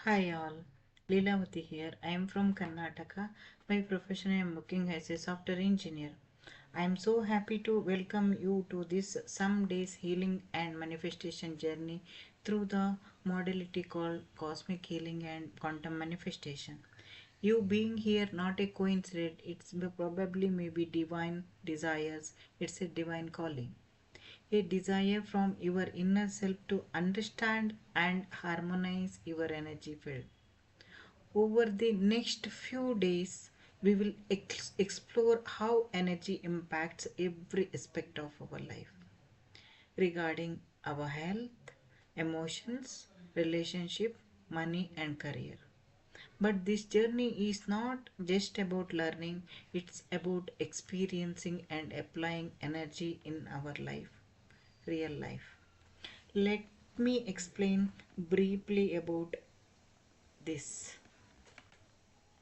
Hi all, Leelavati here. I am from Karnataka. By profession I am working as a software engineer. I am so happy to welcome you to this some days healing and manifestation journey through the modality called cosmic healing and quantum manifestation. You being here not a coincidence, it's probably maybe divine desires, it's a divine calling, a desire from your inner self to understand and harmonize your energy field. Over the next few days, we will explore how energy impacts every aspect of our life regarding our health, emotions, relationship, money, and career. But this journey is not just about learning, it's about experiencing and applying energy in our life, real life. Let me explain briefly about this.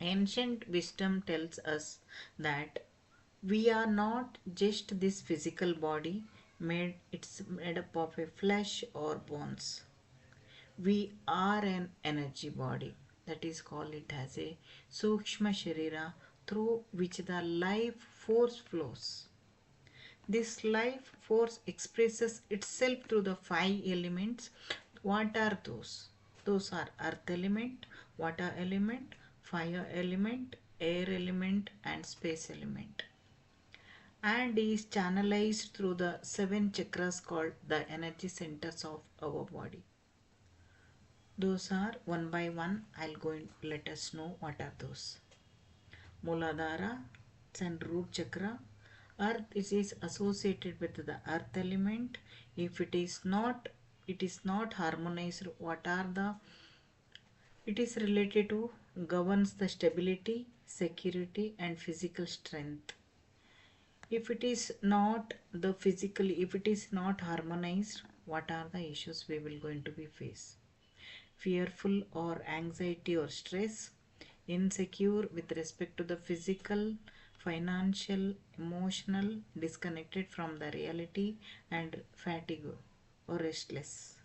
Ancient wisdom tells us that we are not just this physical body made up of a flesh or bones. We are an energy body, that is called it as a sukshma sharira, through which the life force flows. This life force expresses itself through the five elements. What are those? Those are earth element, water element, fire element, air element, and space element. And is channelized through the seven chakras called the energy centers of our body. Those are one by one. I'll go and let us know what are those. Muladhara, it's and root chakra. Earth is associated with the earth element. If it is not harmonized. What are the it is related to governs the stability, security, and physical strength. If it is not the physically, if it is not harmonized, what are the issues we will going to be face? Fearful or anxiety or stress, insecure with respect to the physical, financial, emotional, disconnected from the reality, and fatigue or restless.